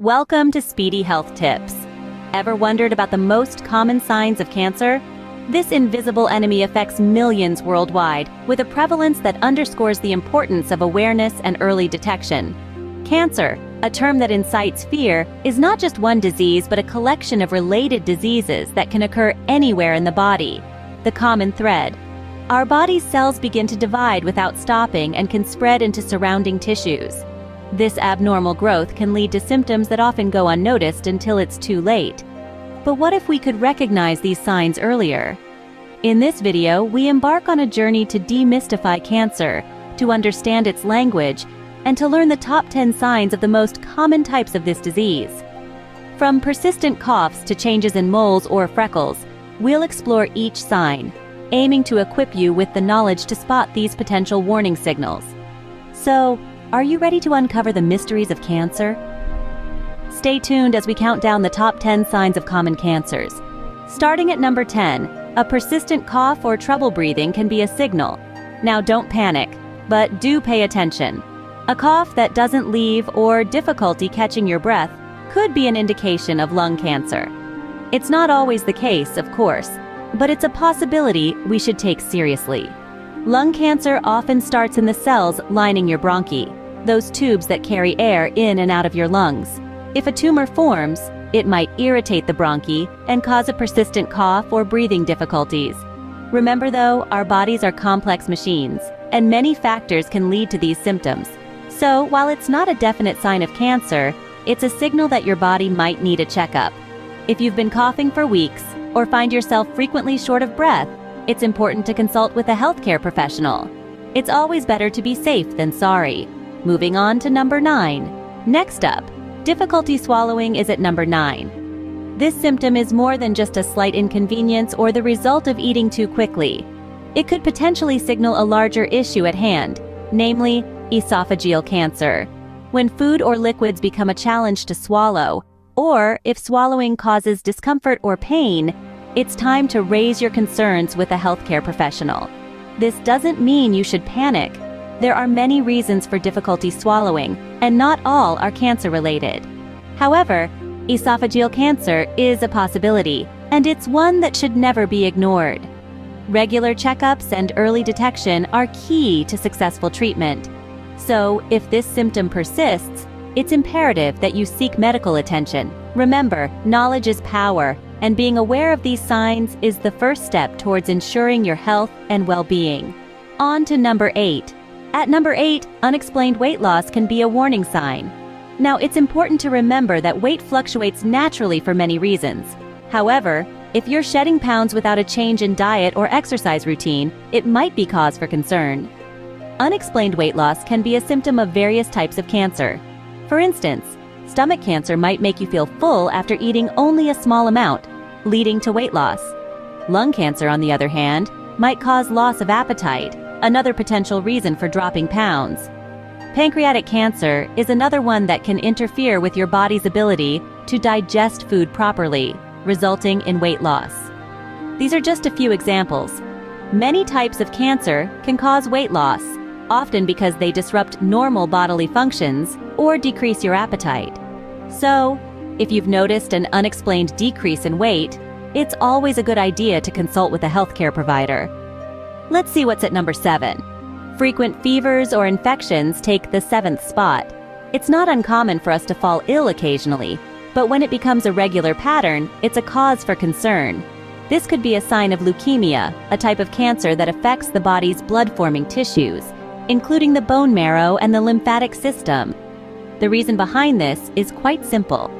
Welcome to Speedy Health Tips. Ever wondered about the most common signs of cancer? This invisible enemy affects millions worldwide, with a prevalence that underscores the importance of awareness and early detection. Cancer, a term that incites fear, is not just one disease but a collection of related diseases that can occur anywhere in the body. The common thread: our body's cells begin to divide without stopping and can spread into surrounding tissues. This abnormal growth can lead to symptoms that often go unnoticed until it's too late. But what if we could recognize these signs earlier? In this video, we embark on a journey to demystify cancer, to understand its language, and to learn the top 10 signs of the most common types of this disease. From persistent coughs to changes in moles or freckles, we'll explore each sign, aiming to equip you with the knowledge to spot these potential warning signals. So, are you ready to uncover the mysteries of cancer? Stay tuned as we count down the top 10 signs of common cancers. Starting at number 10, a persistent cough or trouble breathing can be a signal. Now don't panic, but do pay attention. A cough that doesn't leave or difficulty catching your breath could be an indication of lung cancer. It's not always the case, of course, but it's a possibility we should take seriously. Lung cancer often starts in the cells lining your bronchi, those tubes that carry air in and out of your lungs. If a tumor forms, it might irritate the bronchi and cause a persistent cough or breathing difficulties. Remember though, our bodies are complex machines, and many factors can lead to these symptoms. So, while it's not a definite sign of cancer, it's a signal that your body might need a checkup. If you've been coughing for weeks, or find yourself frequently short of breath, it's important to consult with a healthcare professional. It's always better to be safe than sorry. Moving on to number 9. Next up, difficulty swallowing is at number 9. This symptom is more than just a slight inconvenience or the result of eating too quickly. It could potentially signal a larger issue at hand, namely esophageal cancer. When food or liquids become a challenge to swallow, or if swallowing causes discomfort or pain, it's time to raise your concerns with a healthcare professional. This doesn't mean you should panic. There are many reasons for difficulty swallowing, and not all are cancer-related. However, esophageal cancer is a possibility, and it's one that should never be ignored. Regular checkups and early detection are key to successful treatment. So, if this symptom persists, it's imperative that you seek medical attention. Remember, knowledge is power, and being aware of these signs is the first step towards ensuring your health and well-being. On to number 8. At number 8, unexplained weight loss can be a warning sign. Now, it's important to remember that weight fluctuates naturally for many reasons. However, if you're shedding pounds without a change in diet or exercise routine, it might be cause for concern. Unexplained weight loss can be a symptom of various types of cancer. For instance, stomach cancer might make you feel full after eating only a small amount, leading to weight loss. Lung cancer, on the other hand, might cause loss of appetite, another potential reason for dropping pounds. Pancreatic cancer is another one that can interfere with your body's ability to digest food properly, resulting in weight loss. These are just a few examples. Many types of cancer can cause weight loss, often because they disrupt normal bodily functions or decrease your appetite. So, if you've noticed an unexplained decrease in weight, it's always a good idea to consult with a healthcare provider. Let's see what's at number 7. Frequent fevers or infections take the 7th spot. It's not uncommon for us to fall ill occasionally, but when it becomes a regular pattern, it's a cause for concern. This could be a sign of leukemia, a type of cancer that affects the body's blood-forming tissues, including the bone marrow and the lymphatic system. The reason behind this is quite simple.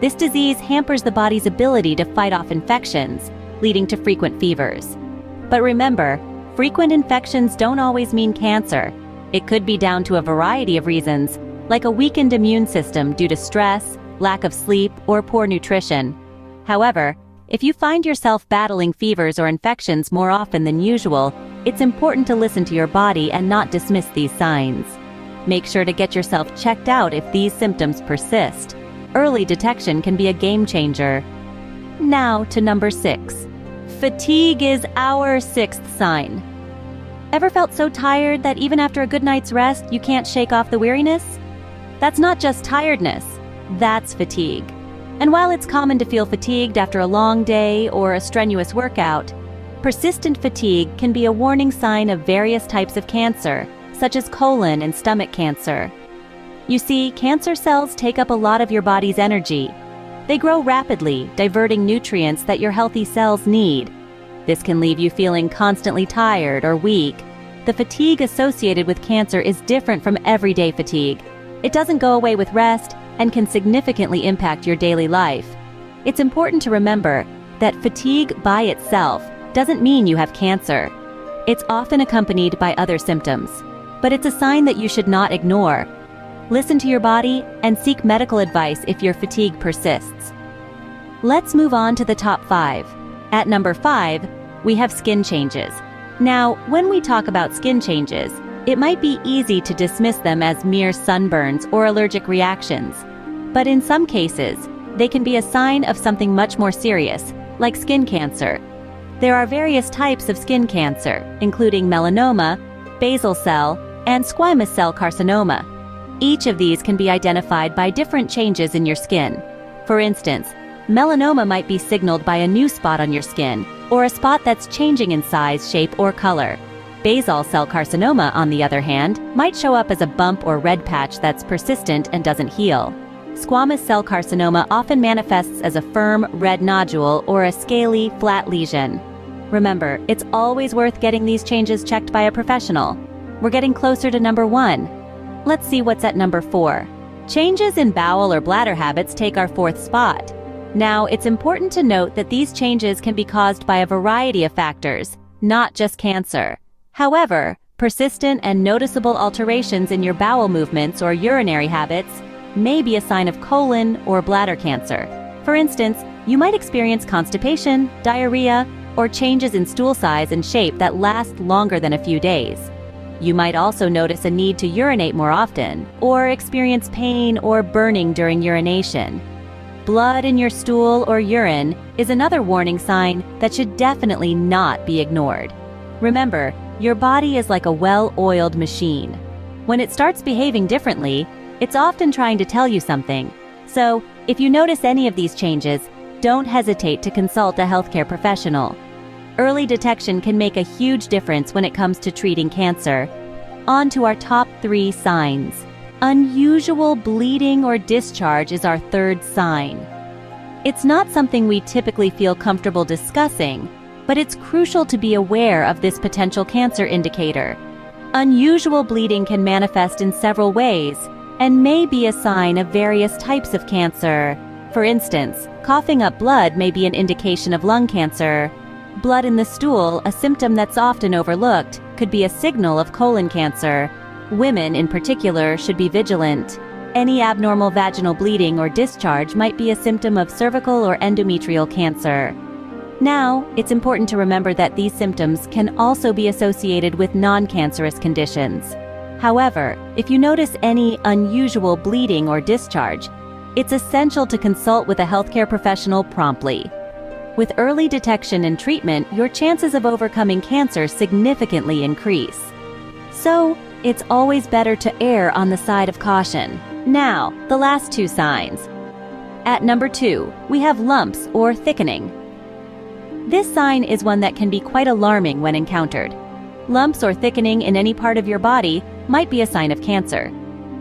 This disease hampers the body's ability to fight off infections, leading to frequent fevers. But remember, frequent infections don't always mean cancer. It could be down to a variety of reasons, like a weakened immune system due to stress, lack of sleep, or poor nutrition. However, if you find yourself battling fevers or infections more often than usual, it's important to listen to your body and not dismiss these signs. Make sure to get yourself checked out if these symptoms persist. Early detection can be a game changer. Now to number 6. Fatigue is our 6th sign. Ever felt so tired that even after a good night's rest, you can't shake off the weariness? That's not just tiredness. That's fatigue. And while it's common to feel fatigued after a long day or a strenuous workout, persistent fatigue can be a warning sign of various types of cancer, such as colon and stomach cancer. You see, cancer cells take up a lot of your body's energy. They grow rapidly, diverting nutrients that your healthy cells need. This can leave you feeling constantly tired or weak. The fatigue associated with cancer is different from everyday fatigue. It doesn't go away with rest and can significantly impact your daily life. It's important to remember that fatigue by itself doesn't mean you have cancer. It's often accompanied by other symptoms, but it's a sign that you should not ignore. Listen to your body and seek medical advice if your fatigue persists. Let's move on to the top 5. At number 5, we have skin changes. Now, when we talk about skin changes, it might be easy to dismiss them as mere sunburns or allergic reactions. But in some cases, they can be a sign of something much more serious, like skin cancer. There are various types of skin cancer, including melanoma, basal cell, and squamous cell carcinoma. Each of these can be identified by different changes in your skin. For instance, melanoma might be signaled by a new spot on your skin, or a spot that's changing in size, shape, or color. Basal cell carcinoma, on the other hand, might show up as a bump or red patch that's persistent and doesn't heal. Squamous cell carcinoma often manifests as a firm, red nodule or a scaly, flat lesion. Remember, it's always worth getting these changes checked by a professional. We're getting closer to number 1. Let's see what's at number 4. Changes in bowel or bladder habits take our 4th spot. Now, it's important to note that these changes can be caused by a variety of factors, not just cancer. However, persistent and noticeable alterations in your bowel movements or urinary habits may be a sign of colon or bladder cancer. For instance, you might experience constipation, diarrhea, or changes in stool size and shape that last longer than a few days. You might also notice a need to urinate more often, or experience pain or burning during urination. Blood in your stool or urine is another warning sign that should definitely not be ignored. Remember, your body is like a well-oiled machine. When it starts behaving differently, it's often trying to tell you something. So, if you notice any of these changes, don't hesitate to consult a healthcare professional. Early detection can make a huge difference when it comes to treating cancer. On to our top 3 signs. Unusual bleeding or discharge is our 3rd sign. It's not something we typically feel comfortable discussing, but it's crucial to be aware of this potential cancer indicator. Unusual bleeding can manifest in several ways and may be a sign of various types of cancer. For instance, coughing up blood may be an indication of lung cancer. Blood in the stool, a symptom that's often overlooked, could be a signal of colon cancer. Women, in particular, should be vigilant. Any abnormal vaginal bleeding or discharge might be a symptom of cervical or endometrial cancer. Now, it's important to remember that these symptoms can also be associated with non-cancerous conditions. However, if you notice any unusual bleeding or discharge, it's essential to consult with a healthcare professional promptly. With early detection and treatment, your chances of overcoming cancer significantly increase. So, it's always better to err on the side of caution. Now, the last 2 signs. At number 2, we have lumps or thickening. This sign is one that can be quite alarming when encountered. Lumps or thickening in any part of your body might be a sign of cancer.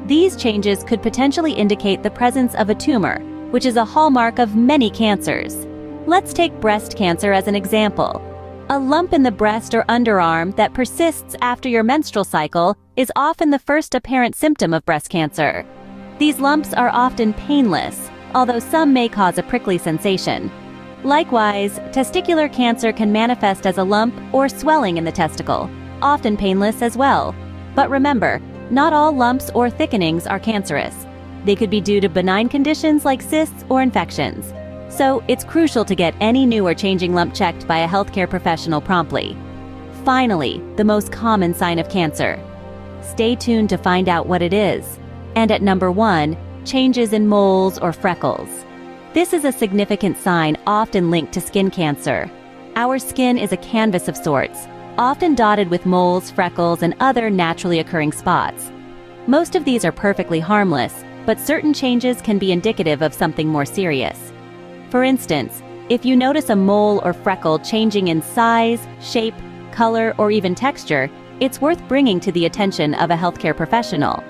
These changes could potentially indicate the presence of a tumor, which is a hallmark of many cancers. Let's take breast cancer as an example. A lump in the breast or underarm that persists after your menstrual cycle is often the first apparent symptom of breast cancer. These lumps are often painless, although some may cause a prickly sensation. Likewise, testicular cancer can manifest as a lump or swelling in the testicle, often painless as well. But remember, not all lumps or thickenings are cancerous. They could be due to benign conditions like cysts or infections. So, it's crucial to get any new or changing lump checked by a healthcare professional promptly. Finally, the most common sign of cancer. Stay tuned to find out what it is. And at number 1, changes in moles or freckles. This is a significant sign often linked to skin cancer. Our skin is a canvas of sorts, often dotted with moles, freckles, and other naturally occurring spots. Most of these are perfectly harmless, but certain changes can be indicative of something more serious. For instance, if you notice a mole or freckle changing in size, shape, color, or even texture, it's worth bringing to the attention of a healthcare professional.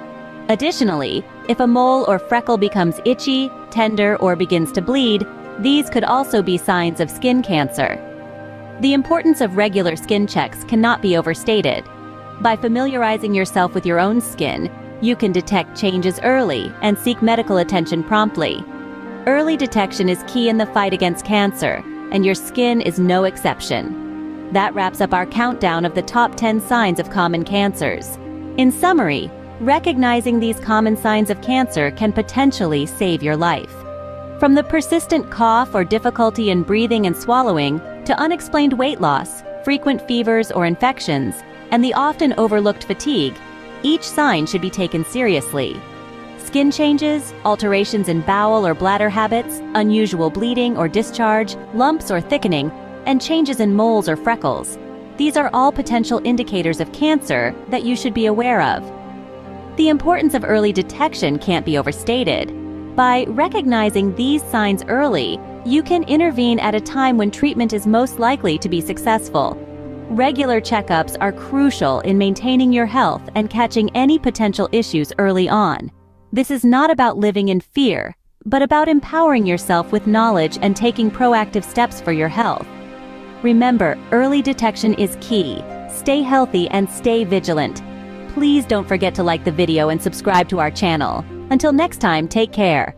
Additionally, if a mole or freckle becomes itchy, tender, or begins to bleed, these could also be signs of skin cancer. The importance of regular skin checks cannot be overstated. By familiarizing yourself with your own skin, you can detect changes early and seek medical attention promptly. Early detection is key in the fight against cancer, and your skin is no exception. That wraps up our countdown of the top 10 signs of common cancers. In summary, recognizing these common signs of cancer can potentially save your life. From the persistent cough or difficulty in breathing and swallowing, to unexplained weight loss, frequent fevers or infections, and the often overlooked fatigue, each sign should be taken seriously. Skin changes, alterations in bowel or bladder habits, unusual bleeding or discharge, lumps or thickening, and changes in moles or freckles. These are all potential indicators of cancer that you should be aware of. The importance of early detection can't be overstated. By recognizing these signs early, you can intervene at a time when treatment is most likely to be successful. Regular checkups are crucial in maintaining your health and catching any potential issues early on. This is not about living in fear, but about empowering yourself with knowledge and taking proactive steps for your health. Remember, early detection is key. Stay healthy and stay vigilant. Please don't forget to like the video and subscribe to our channel. Until next time, take care.